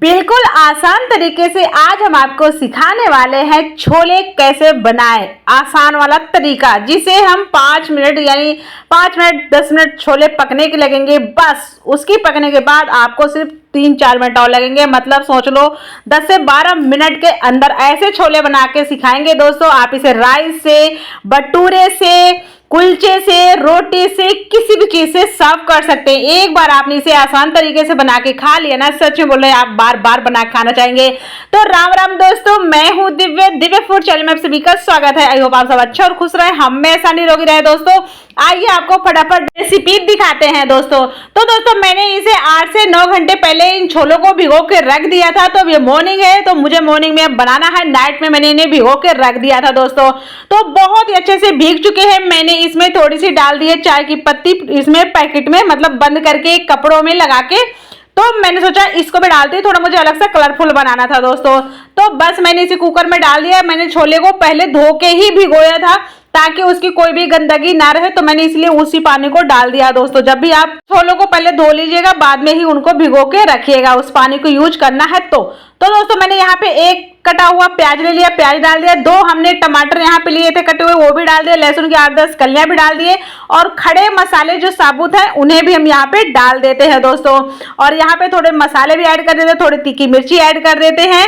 बिल्कुल आसान तरीके से आज हम आपको सिखाने वाले हैं छोले कैसे बनाएं। आसान वाला तरीका जिसे हम 5 मिनट यानी 5 मिनट 10 मिनट छोले पकने के लगेंगे। बस उसकी पकने के बाद आपको सिर्फ 3-4 मिनट और लगेंगे। मतलब सोच लो 10 से 12 मिनट के अंदर ऐसे छोले बना के सिखाएंगे दोस्तों। आप इसे राइस से, भटूरे से, कुलचे से, रोटी से, किसी भी चीज से सर्व कर सकते हैं। एक बार आपने इसे आसान तरीके से बना के खा लिया ना, सच में बोल रहे हैं आप बार बार बना के खाना चाहेंगे। तो राम राम दोस्तों, मैं हूं दिव्य फूड चैनल में आप सभी का स्वागत है। आई होप आप सब अच्छे और खुश रहे, हमेशा निरोगी रहे। दोस्तों आइए आपको फटाफट रेसिपी दिखाते हैं दोस्तों। तो दोस्तों मैंने इसे 8 से 9 घंटे पहले इन छोलों को भिगो के रख दिया था। तो ये मॉर्निंग है तो मुझे मॉर्निंग में बनाना है, नाइट में मैंने इन्हें भिगो के रख दिया था दोस्तों। तो बहुत ही अच्छे से भीग चुके हैं। मैंने इसमें थोड़ी सी डाल दी है चाय की पत्ती, इसमें पैकेट में मतलब बंद करके कपड़ों में लगा के। तो मैंने सोचा इसको भी डालती हूँ, थोड़ा मुझे अलग सा कलरफुल बनाना था दोस्तों। तो बस मैंने इसे कुकर में डाल दिया। मैंने छोले को पहले धो के ही भिगोया था ताकि उसकी कोई भी गंदगी ना रहे, तो मैंने इसलिए उसी पानी को डाल दिया दोस्तों। जब भी आप छोलों को पहले धो लीजिएगा, बाद में ही उनको भिगो के रखिएगा, उस पानी को यूज करना है। तो दोस्तों मैंने यहाँ पे एक कटा हुआ प्याज ले लिया, प्याज डाल दिया। 2 हमने टमाटर यहाँ पे लिए थे कटे हुए, वो भी डाल दिए। लहसुन की 8-10 कलियां भी डाल दिए। और खड़े मसाले जो साबुत है उन्हें भी हम यहाँ पे डाल देते हैं दोस्तों। और यहाँ पे थोड़े मसाले भी ऐड कर देते हैं, थोड़ी तीखी मिर्ची ऐड कर देते हैं।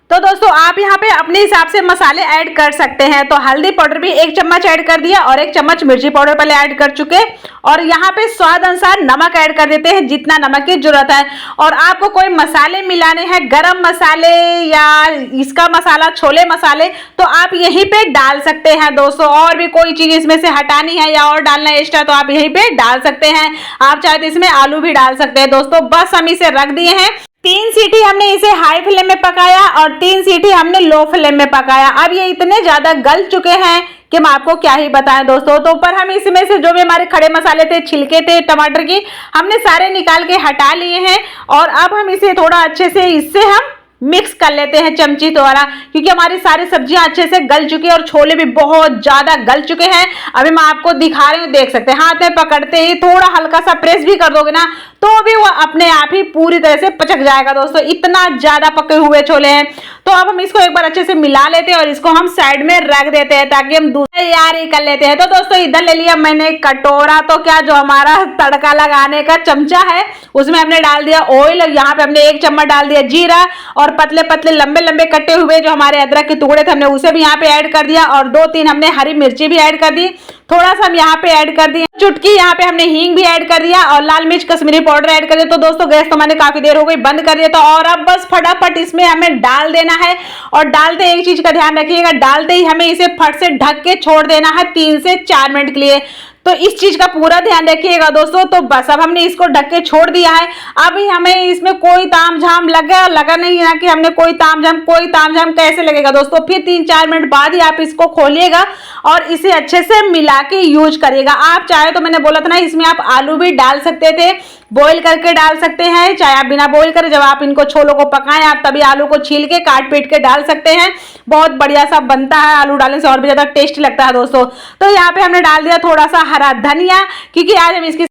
तो दोस्तों आप यहाँ पे अपने हिसाब से मसाले ऐड कर सकते हैं। तो हल्दी पाउडर भी 1 चम्मच ऐड कर दिया और 1 चम्मच मिर्ची पाउडर पहले ऐड कर चुके। और यहाँ पे स्वाद अनुसार नमक ऐड कर देते हैं, जितना नमक की जरूरत है। और आपको कोई मसाले मिलाने हैं, गरम मसाले या इसका मसाला, छोले मसाले, तो आप यहीं पे डाल सकते हैं दोस्तों। और भी कोई चीज इसमें से हटानी है या और डालना है एक्स्ट्रा, तो आप यहीं पे डाल सकते हैं। आप चाहे तो इसमें आलू भी डाल सकते हैं दोस्तों। बस हम इसे रख दिए हैं। 3 सीटी हमने इसे हाई फ्लेम में पकाया और 3 सीटी हमने लो फ्लेम में पकाया। अब ये इतने ज्यादा गल चुके हैं कि मैं आपको क्या ही बताएं दोस्तों। तो ऊपर हम इसमें से जो भी हमारे खड़े मसाले थे, छिलके थे टमाटर की, हमने सारे निकाल के हटा लिए हैं। और अब हम इसे थोड़ा अच्छे से इससे हम मिक्स कर लेते हैं चमची द्वारा, क्योंकि हमारी सारी सब्जियां अच्छे से गल चुकी है और छोले भी बहुत ज्यादा गल चुके हैं। अभी मैं आपको दिखा रही हूँ, देख सकते हैं। हाथ में पकड़ते ही थोड़ा हल्का सा प्रेस भी कर दोगे ना, तो भी वो अपने आप ही पूरी तरह से पचक जाएगा दोस्तों। इतना ज्यादा पके हुए छोले हैं। तो अब हम इसको एक बार अच्छे से मिला लेते हैं और इसको हम साइड में रख देते हैं ताकि हम दूसरी तैयारी कर लेते हैं। तो दोस्तों इधर ले लिया मैंने कटोरा, तो क्या जो हमारा तड़का लगाने का चमचा है उसमें हमने डाल दिया ऑयल। यहाँ पे हमने 1 चम्मच डाल दिया जीरा। और पतले पतले लंबे लंबे कटे हुए जो हमारे अदरक के टुकड़े थे हमने उसे भी यहाँ पे ऐड कर दिया। और 2-3 हमने हरी मिर्ची भी ऐड कर दी। थोड़ा सा हम यहाँ पे ऐड कर दिए चुटकी, यहाँ पे हमने हींग भी ऐड कर दिया और लाल मिर्च कश्मीरी पाउडर ऐड कर दिया। तो दोस्तों गैस तो मैंने काफी देर हो गई बंद कर दिया था। और अब बस फटाफट इसमें हमें डाल देना है। और डालते एक चीज का ध्यान रखिएगा, डालते ही हमें इसे फट से ढक के छोड़ देना है 3 से 4 मिनट के लिए। तो इस चीज का पूरा ध्यान रखिएगा दोस्तों। तो बस अब हमने इसको ढक के छोड़ दिया है। अभी हमें इसमें कोई तामझाम लगा नहीं है कि हमने कोई तामझाम कैसे लगेगा दोस्तों। फिर 3-4 मिनट बाद ही आप इसको खोलिएगा और इसे अच्छे से मिला के यूज करिएगा। आप चाहे तो मैंने बोला था ना, इसमें आप आलू भी डाल सकते थे, बॉईल करके डाल सकते हैं, चाहे आप बिना बॉईल करें, जब आप इनको छोलों को पकाएं आप तभी आलू को छील के काट पीट के डाल सकते हैं। बहुत बढ़िया सा बनता है, आलू डालने से और भी ज्यादा टेस्टी लगता है दोस्तों। तो यहाँ पे हमने डाल दिया थोड़ा सा हरा धनिया, क्योंकि आज हम इसकी